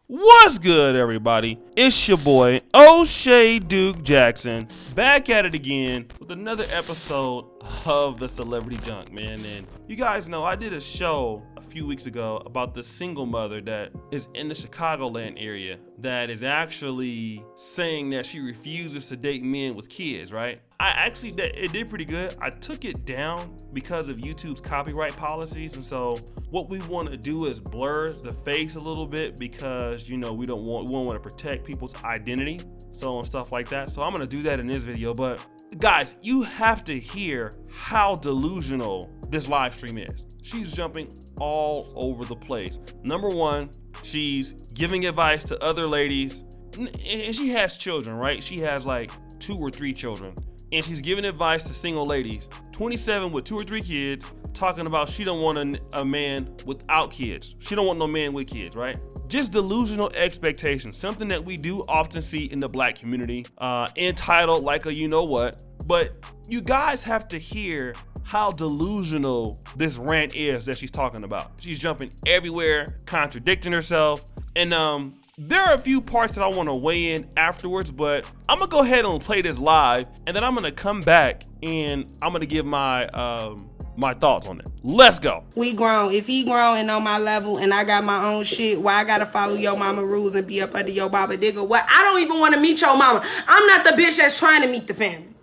What's good, everybody? It's your boy O'Shea Duke Jackson, back at it again with another episode of the Celebrity Junk, man. And you guys know I did a show a few weeks ago about the single mother that is in the Chicagoland area that is actually saying that she refuses to date men with kids, right? It did pretty good. I took it down because of YouTube's copyright policies, and so what we want to do is blur the face a little bit because, you know, we want to protect people's identity, so and stuff like that. So I'm gonna do that in this video. But guys, you have to hear how delusional this live stream is. She's jumping all over the place. Number one, she's giving advice to other ladies, and she has children, right? She has like 2 or 3 children. And she's giving advice to single ladies, 27 with 2 or 3 kids, talking about she don't want a man without kids. She don't want no man with kids, right? Just delusional expectations, something that we do often see in the black community, entitled like a you know what. But you guys have to hear how delusional this rant is that she's talking about. She's jumping everywhere, contradicting herself, and there are a few parts that I want to weigh in afterwards, but I'm gonna go ahead and play this live, and then I'm gonna come back and I'm gonna give my my thoughts on it. Let's go. We grown. If he grown and on my level and I got my own shit, why I gotta follow your mama rules and be up under your baba digger? What? I don't even want to meet your mama. I'm not the bitch that's trying to meet the family.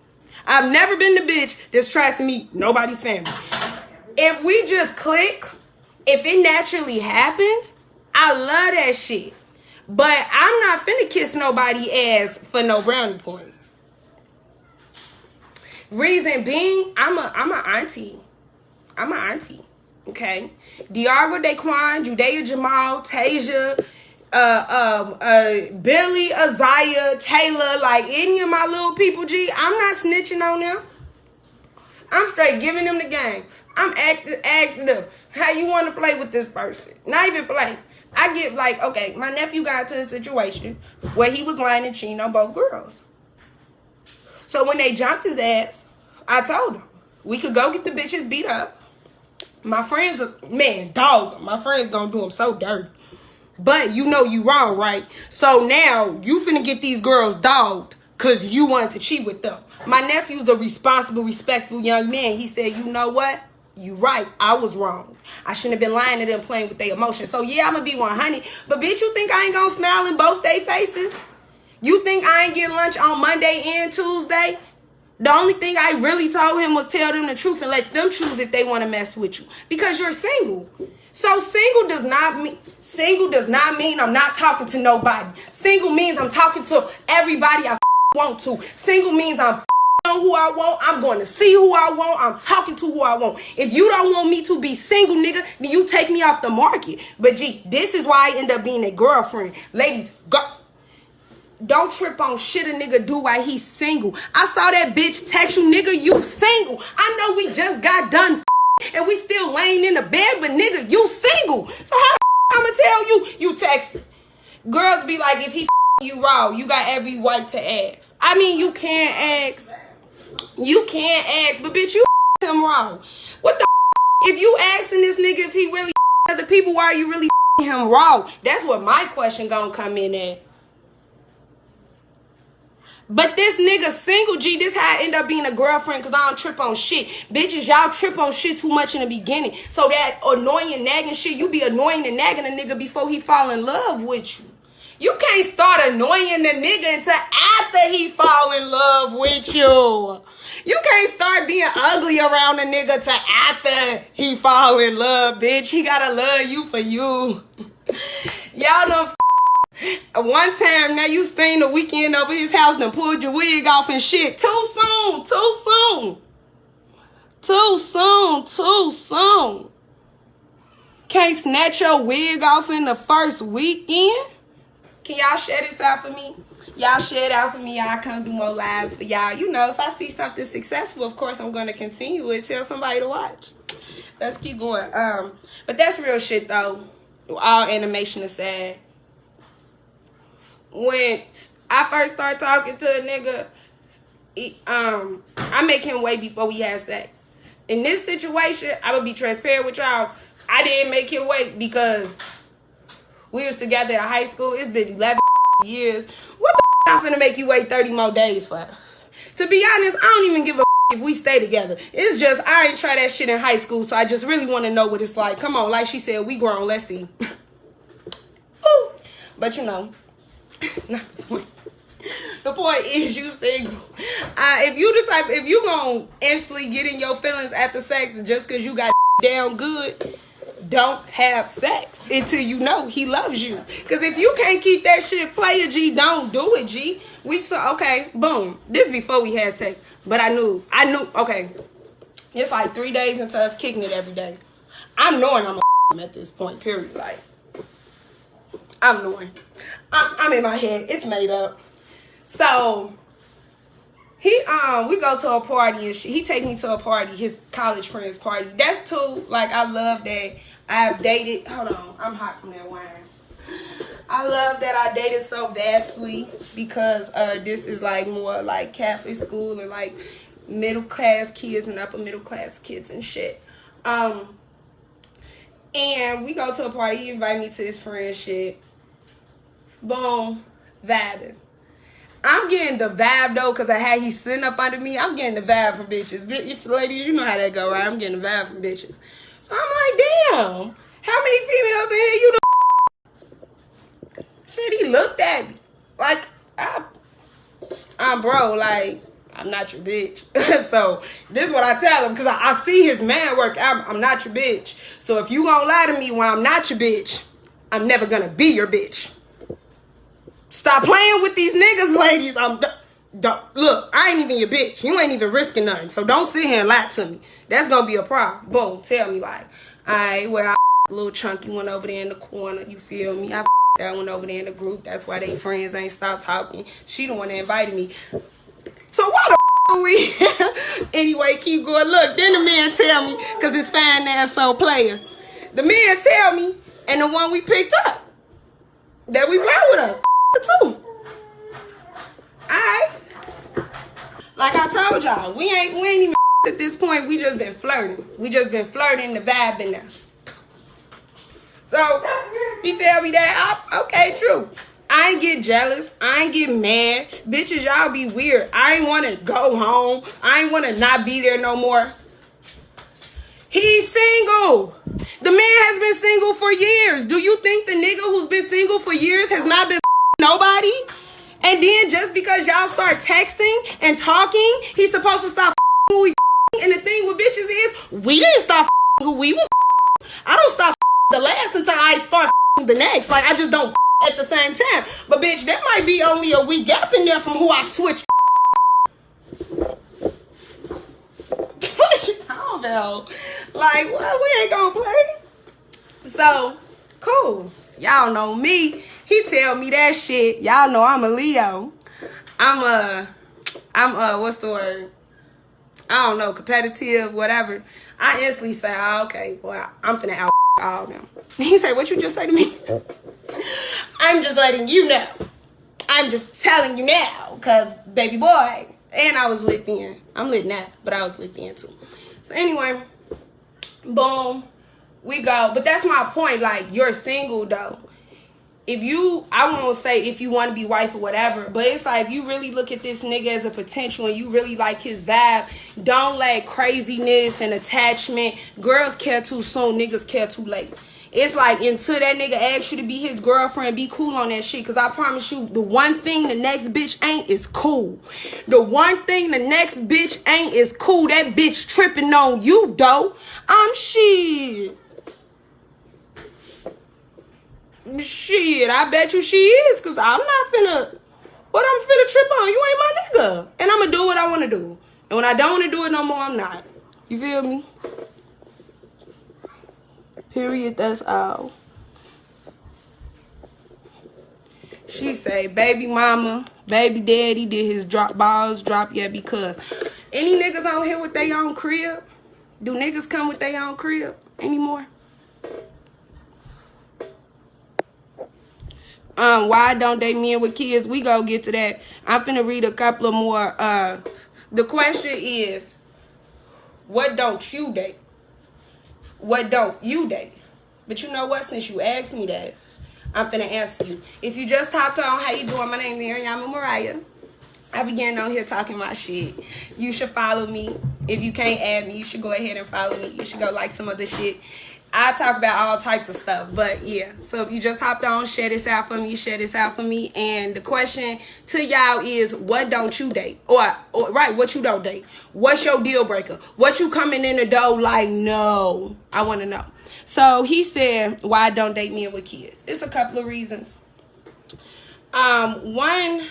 I've never been the bitch that's tried to meet nobody's family. If we just click, if it naturally happens, I love that shit. But I'm not finna kiss nobody ass for no brownie points. Reason being, I'm a auntie. I'm an auntie. Okay? Diargo Daquan, Judea Jamal, Tasia, Billy, Isaiah, Taylor, like any of my little people, G, I'm not snitching on them. I'm straight giving them the game. I'm asking them, how you want to play with this person? Not even play. I get like, okay, my nephew got to a situation where he was lying and cheating on both girls. So when they jumped his ass, I told him, we could go get the bitches beat up. My friends, man, dog, my friends gonna do them so dirty. But you know you wrong, right? So now you finna get these girls dogged because you wanted to cheat with them. My nephew's a responsible, respectful young man. He said, you know what? You right. I was wrong. I shouldn't have been lying to them, playing with their emotions. So yeah, I'm going to be 100. But bitch, you think I ain't going to smile in both their faces? You think I ain't getting lunch on Monday and Tuesday? The only thing I really told him was tell them the truth and let them choose if they want to mess with you. Because you're single. So single does not mean I'm not talking to nobody. Single means I'm talking to everybody I want to. Single means I'm on who I want. I'm going to see who I want. I'm talking to who I want. If you don't want me to be single, nigga, then you take me off the market. But gee, this is why I end up being a girlfriend. Ladies, don't trip on shit a nigga do while he's single. I saw that bitch text you, nigga, you single. I know we just got done and we still laying in the bed, but nigga, you single. So how the I'ma tell you texting? Girls be like, if he you raw, you got every right to ask. I mean, you can't ask. You can't ask, but bitch, you him raw. What the if you asking this nigga if he really other people, why are you really him raw? That's what my question gonna come in at. But this nigga single, G, this how I end up being a girlfriend because I don't trip on shit. Bitches, y'all trip on shit too much in the beginning. So that annoying, nagging shit, you be annoying and nagging a nigga before he fall in love with you. You can't start annoying the nigga until after he fall in love with you. You can't start being ugly around a nigga till after he fall in love, bitch. He gotta love you for you. Y'all done one time, now you staying the weekend over his house and pulled your wig off and shit. Too soon, too soon. Too soon, too soon. Can't snatch your wig off in the first weekend? Can y'all share this out for me? Y'all share it out for me. Y'all come do more lives for y'all. You know, if I see something successful, of course, I'm going to continue it. Tell somebody to watch. Let's keep going. But that's real shit, though. All animation aside. When I first started talking to a nigga, I make him wait before we have sex. In this situation, I would be transparent with y'all. I didn't make him wait because We was together at high school. It's been 11 years. What the I'm finna make you wait 30 more days for? To be honest, I don't even give a if we stay together. It's just, I ain't try that shit in high school, so I just really want to know what it's like. Come on, like she said, we grown. Let's see. Ooh. But you know, it's not the point. The point is you single. If you gonna instantly get in your feelings after sex just because you got down good, don't have sex until you know he loves you. Because if you can't keep that shit player, G, don't do it, G. We saw, okay, boom. This before we had sex. But I knew, okay. It's like 3 days into us kicking it every day. I'm knowing I'm a at this point, period. Like, I'm knowing. I'm in my head. It's made up. So, we go to a party and shit. He take me to a party, his college friend's party. That's too, like, I love that I've dated, hold on, I'm hot from that wine. I love that I dated so vastly because this is like more like Catholic school and like middle class kids and upper middle class kids and shit. And we go to a party, he invite me to his friend shit. Boom, vibing. I'm getting the vibe though, cause I had he sitting up under me. I'm getting the vibe from bitches. If ladies, you know how that go, right? I'm getting the vibe from bitches. So I'm like, damn, how many females in here you the shit? He looked at me like I'm bro, like I'm not your bitch. So this is what I tell him, cause I see his man work. I'm not your bitch. So if you gonna lie to me when I'm not your bitch, I'm never gonna be your bitch. Stop playing with these niggas, ladies. Look, I ain't even your bitch. You ain't even risking nothing. So don't sit here and lie to me. That's gonna be a problem. Boom, tell me like, alright, well, I little chunky one over there in the corner. You feel me? I that one over there in the group. That's why they friends ain't stopped talking. She the one that invited me. So why the are we? Anyway, keep going. Look, then the man tell me, cause it's fine ass soul player. The man tell me, and the one we picked up, that we brought with us. Too. Alright. Like I told y'all, we ain't even at this point. We just been flirting. We just been flirting, the vibing now. So he tell me that, okay, true. I ain't get jealous. I ain't get mad. Bitches, y'all be weird. I ain't want to go home. I ain't want to not be there no more. He's single. The man has been single for years. Do you think the nigga who's been single for years has not been nobody? And then just because y'all start texting and talking, he's supposed to stop who we and the thing with bitches is we didn't stop who we was. I don't stop the last until I start the next. Like I just don't at the same time. But bitch, there might be only a week gap in there from who I switched. What you talking about? Like, well, we ain't gonna play. So cool. Y'all know me. He tell me that shit. Y'all know I'm a Leo. I'm what's the word? I don't know, competitive, whatever. I instantly say, oh, okay, well, I'm finna out all them. He said, what you just say to me? I'm just letting you know. I'm just telling you now, cause baby boy. And I was lit then. I'm lit now, but I was lit then too. So anyway, boom, we go. But that's my point. Like, you're single though. I won't say if you want to be wife or whatever, but it's like if you really look at this nigga as a potential and you really like his vibe, don't let craziness and attachment, girls care too soon, niggas care too late. It's like until that nigga asks you to be his girlfriend, be cool on that shit. Because I promise you, the one thing the next bitch ain't is cool. The one thing the next bitch ain't is cool. That bitch tripping on you, though. Shit. Shit, I bet you she is. Because I'm not finna... What I'm finna trip on? You ain't my nigga. And I'm gonna do what I want to do. And when I don't want to do it no more, I'm not. You feel me? Period, that's all. She say, baby mama, baby daddy did his balls drop yet because any niggas on here with their own crib? Do niggas come with their own crib anymore? Why don't they men with kids? We go get to that. I'm finna read a couple of more. The question is, what don't you date? What don't you date? But you know what? Since you asked me that, I'm finna answer you. If you just hopped on, how you doing? My name is Ariana Mariah. I began on here talking my shit. You should follow me. If you can't add me, you should go ahead and follow me. You should go like some other shit. I talk about all types of stuff, but yeah. So if you just hopped on, share this out for me, share this out for me. And the question to y'all is, what don't you date? Or right, what you don't date? What's your deal breaker? What you coming in the door like, no? I want to know. So he said, why don't date men with kids? It's a couple of reasons. One,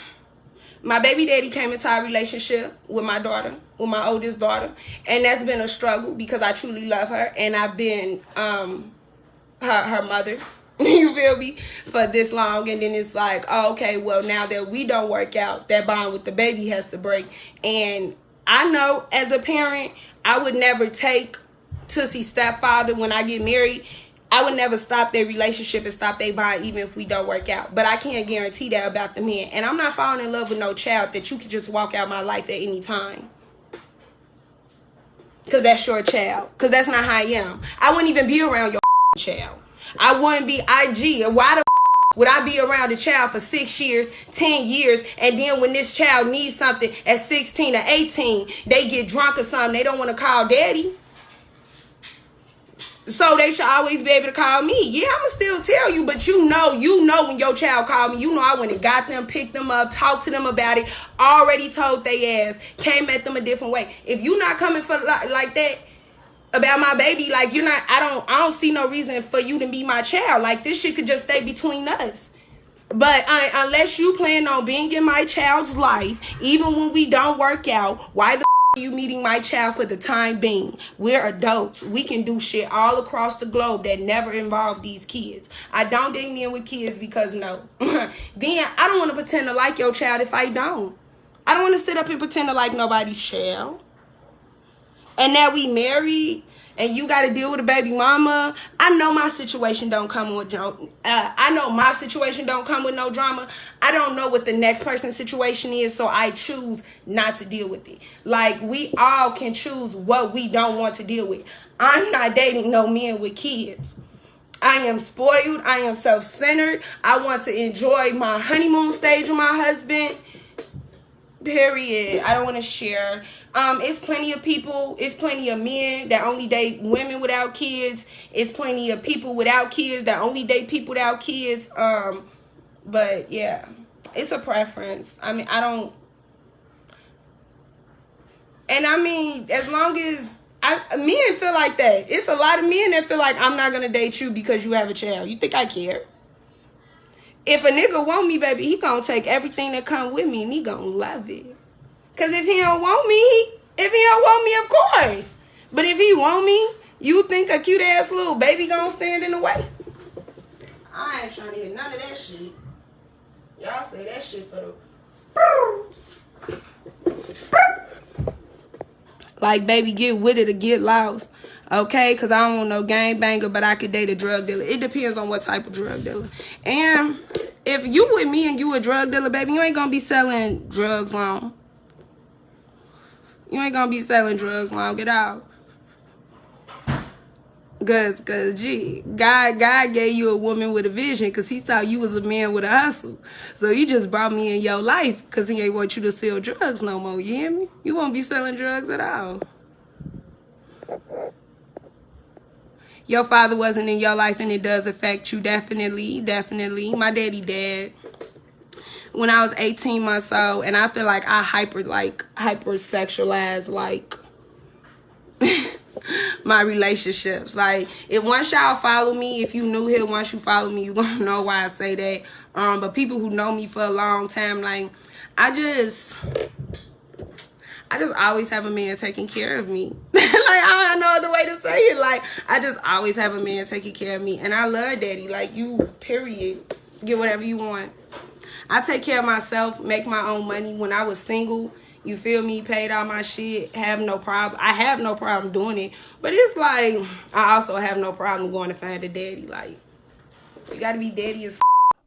my baby daddy came into our relationship with my daughter, with my oldest daughter, and that's been a struggle because I truly love her, and I've been her mother, you feel me, for this long. And then it's like, oh, okay, well, now that we don't work out, that bond with the baby has to break. And I know as a parent, I would never take Tootsie stepfather when I get married. I would never stop their relationship and stop their bond even if we don't work out. But I can't guarantee that about the men. And I'm not falling in love with no child that you can just walk out my life at any time. Because that's your child. Because that's not how I am. I wouldn't even be around your child. I wouldn't be IG. Why the would I be around a child for 6 years, 10 years, and then when this child needs something at 16 or 18, they get drunk or something, they don't want to call daddy? So they should always be able to call me. Yeah, I'ma still tell you, but you know when your child called me, you know I went and got them, picked them up, talked to them about it, already told they ass, came at them a different way. If you not coming for like that about my baby, like you're not, I don't see no reason for you to be my child. Like this shit could just stay between us. But unless you plan on being in my child's life, even when we don't work out, why the you meeting my child for the time being? We're adults. We can do shit all across the globe that never involve these kids. I don't date men with kids because no. Then I don't want to pretend to like your child if I don't. I don't want to sit up and pretend to like nobody's child. And now we married and you got to deal with a baby mama. I know my situation don't come with my situation don't come with no drama. I don't know what the next person's situation is, so I choose not to deal with it. Like we all can choose what we don't want to deal with. I'm not dating no men with kids. I am spoiled. I am self-centered. I want to enjoy my honeymoon stage with my husband. Period. I don't want to share. It's plenty of people. It's plenty of men that only date women without kids. It's plenty of people without kids that only date people without kids. But yeah, it's a preference. I mean, I don't. And I mean, as long as men feel like that, it's a lot of men that feel like I'm not gonna date you because you have a child. You think I care? If a nigga want me, baby, he gonna take everything that come with me and he gonna love it. Cause if he don't want me, of course. But if he want me, you think a cute ass little baby gonna stand in the way? I ain't trying to hear none of that shit. Y'all say that shit for the like, baby, get with it or get lost. Okay, because I don't want no gangbanger, but I could date a drug dealer. It depends on what type of drug dealer. And if you with me and you a drug dealer, baby, you ain't going to be selling drugs long. You ain't going to be selling drugs long at all. Cause God gave you a woman with a vision because he saw you was a man with a hustle. So he just brought me in your life because he ain't want you to sell drugs no more. You hear me? You won't be selling drugs at all. Your father wasn't in your life and it does affect you. Definitely. My daddy died when I was 18 months old, and I feel like I hypersexualized like my relationships. Like, if once y'all follow me, if you new here, once you follow me, you gonna know why I say that. But people who know me for a long time, like, I just always have a man taking care of me. Like, I don't know other way to say it. Like, I just always have a man taking care of me. And I love daddy. Like, you, period. Get whatever you want. I take care of myself, make my own money. When I was single, you feel me, paid all my shit, have no problem. I have no problem doing it. But it's like, I also have no problem going to find a daddy. Like, you got to be daddy as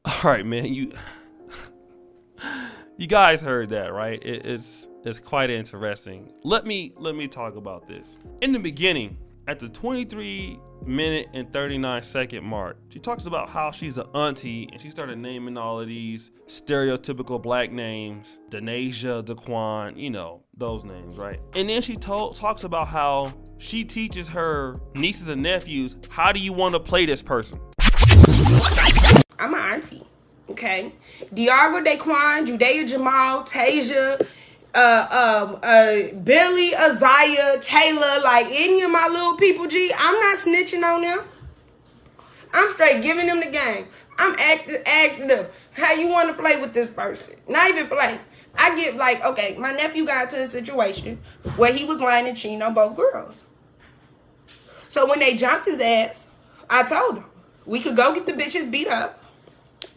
All right, man. You guys heard that, right? It's quite interesting. Let me talk about this. In the beginning, at the 23-minute and 39-second mark, she talks about how she's an auntie, and she started naming all of these stereotypical black names, Denasia, Daquan, you know, those names, right? And then she talks about how she teaches her nieces and nephews, how do you want to play this person? I'm an auntie, okay? Diara, Daquan, Judea, Jamal, Tasia, Billy, Isaiah, Taylor, like any of my little people, G, I'm not snitching on them. I'm straight giving them the game. I'm asking them, how you want to play with this person? Not even play. I get like, okay, my nephew got into a situation where he was lying and cheating on both girls. So when they jumped his ass, I told him, we could go get the bitches beat up.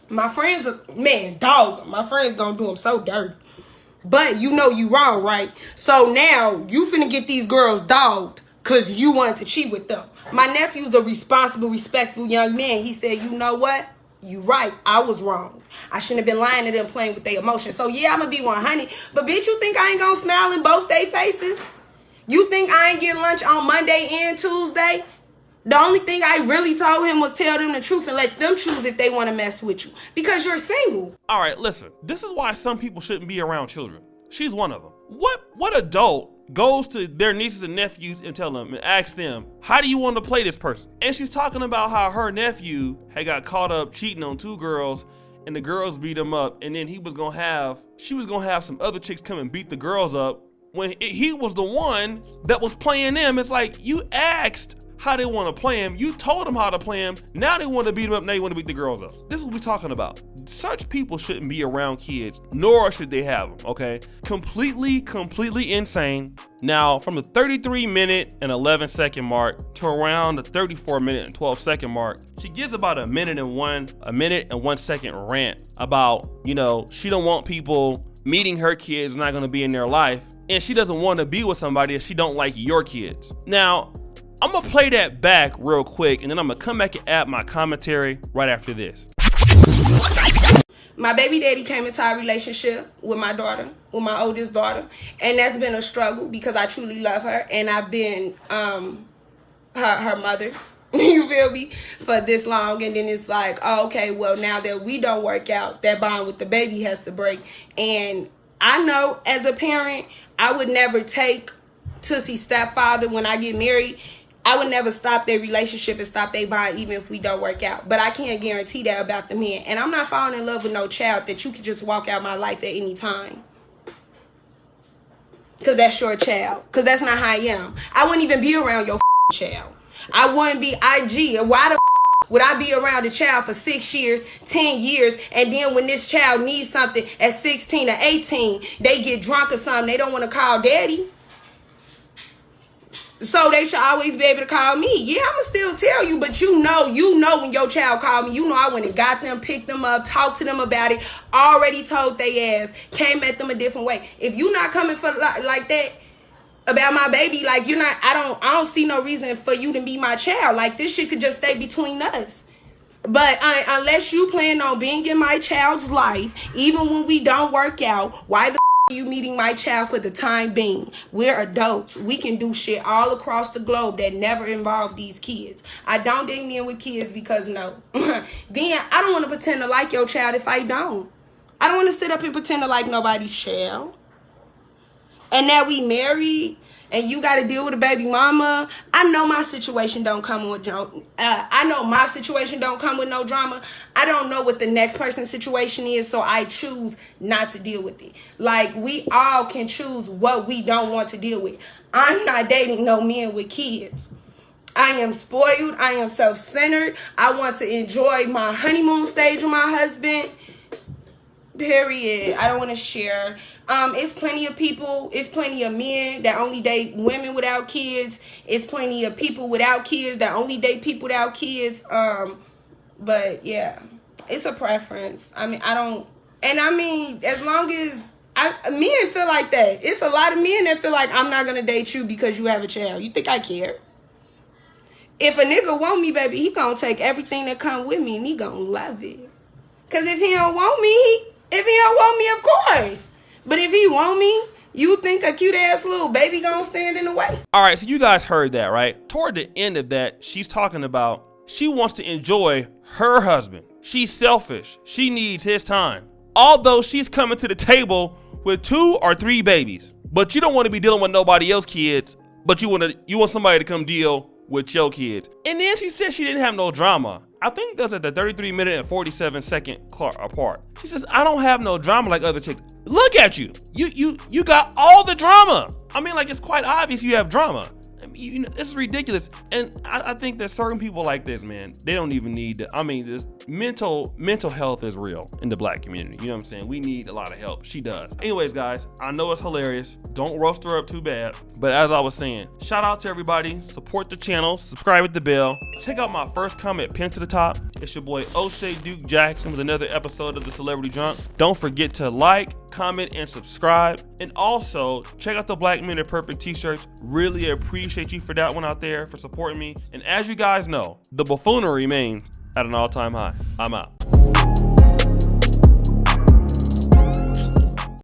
My friends, man, dog, my friends gonna do them so dirty. But you know you wrong, right? So now you finna get these girls dogged because you wanted to cheat with them. My nephew's a responsible, respectful young man. He said, you know what? You right. I was wrong. I shouldn't have been lying to them, playing with their emotions. So yeah, I'm gonna be 100. But bitch, you think I ain't gonna smile in both their faces? You think I ain't getting lunch on Monday and Tuesday? The only thing I really told him was tell them the truth and let them choose if they want to mess with you. Because you're single. All right, listen. This is why some people shouldn't be around children. She's one of them. What adult goes to their nieces and nephews and tell them and ask them, how do you want to play this person? And she's talking about how her nephew had got caught up cheating on 2 girls and the girls beat him up, and then she was gonna have some other chicks come and beat the girls up when he was the one that was playing them. It's like, you asked how they want to play him. You told them how to play him. Now they want to beat him up. Now you want to beat the girls up. This is what we're talking about. Such people shouldn't be around kids, nor should they have them, okay? Completely insane. Now, from the 33-minute and 11-second mark to around the 34-minute and 12-second mark, she gives about a minute and 1 second rant about, you know, she don't want people meeting her kids, not going to be in their life, and she doesn't want to be with somebody if she don't like your kids. Now, I'm gonna play that back real quick, and then I'm gonna come back and add my commentary right after this. My baby daddy came into our relationship with my daughter, with my oldest daughter, and that's been a struggle because I truly love her, and I've been her mother, you feel me, for this long. And then it's like, oh, okay, well, now that we don't work out, that bond with the baby has to break. And I know as a parent, I would never take Tootie's stepfather when I get married. I would never stop their relationship and stop their bond even if we don't work out. But I can't guarantee that about the man. And I'm not falling in love with no child that you can just walk out my life at any time. Because that's your child. Because that's not how I am. I wouldn't even be around your child. I wouldn't be IG. Why the would I be around a child for 6 years, 10 years, and then when this child needs something at 16 or 18, they get drunk or something, they don't want to call daddy? So they should always be able to call me. Yeah, I'ma still tell you, but you know when your child called me, you know I went and got them, picked them up, talked to them about it, already told they ass, came at them a different way. If you not coming for like that about my baby, like you're not, I don't see no reason for you to be my child. Like this shit could just stay between us. But unless you plan on being in my child's life, even when we don't work out, why the you meeting my child for the time being? We're adults. We can do shit all across the globe that never involve these kids. I don't date men with kids because no. Then I don't want to pretend to like your child if I don't. I don't want to sit up and pretend to like nobody's child. And now we married and you got to deal with a baby mama. I know my situation don't come with my situation don't come with no drama. I don't know what the next person's situation is, so I choose not to deal with it. Like, we all can choose what we don't want to deal with. I'm not dating no men with kids. I am spoiled. I am self-centered. I want to enjoy my honeymoon stage with my husband. Period. I don't want to share. It's plenty of people. It's plenty of men that only date women without kids. It's plenty of people without kids that only date people without kids. But yeah, it's a preference. I mean, as long as men feel like that. It's a lot of men that feel like I'm not gonna date you because you have a child. You think I care? If a nigga want me, baby, he gonna take everything that come with me and he gonna love it. Cause if he don't want me, of course. But if he want me, You think a cute ass little baby gonna stand in the way? All right, so you guys heard that, right? Toward the end of that, she's talking about she wants to enjoy her husband. She's selfish. She needs his time. Although she's coming to the table with 2 or 3 babies, but you don't want to be dealing with nobody else's kids, but you want somebody to come deal with your kids. And then she said she didn't have no drama. I think that's at the 33-minute and 47-second part. She says, I don't have no drama like other chicks. Look at you. You got all the drama. I mean, like, it's quite obvious you have drama. I mean, you know, it's ridiculous. And I think that certain people like this, man, they don't even need to, I mean, this mental health is real in the black community. You know what I'm saying? We need a lot of help. She does. Anyways, guys, I know it's hilarious. Don't roast her up too bad. But as I was saying, shout out to everybody. Support the channel. Subscribe with the bell. Check out my first comment pinned to the top. It's your boy O'Shea Duke Jackson with another episode of the Celebrity Drunk. Don't forget to like, comment, and subscribe. And also, check out the Black Men Are Perfect t-shirts. Really appreciate you for that one out there, for supporting me. And as you guys know, the buffoonery remains at an all-time high. I'm out.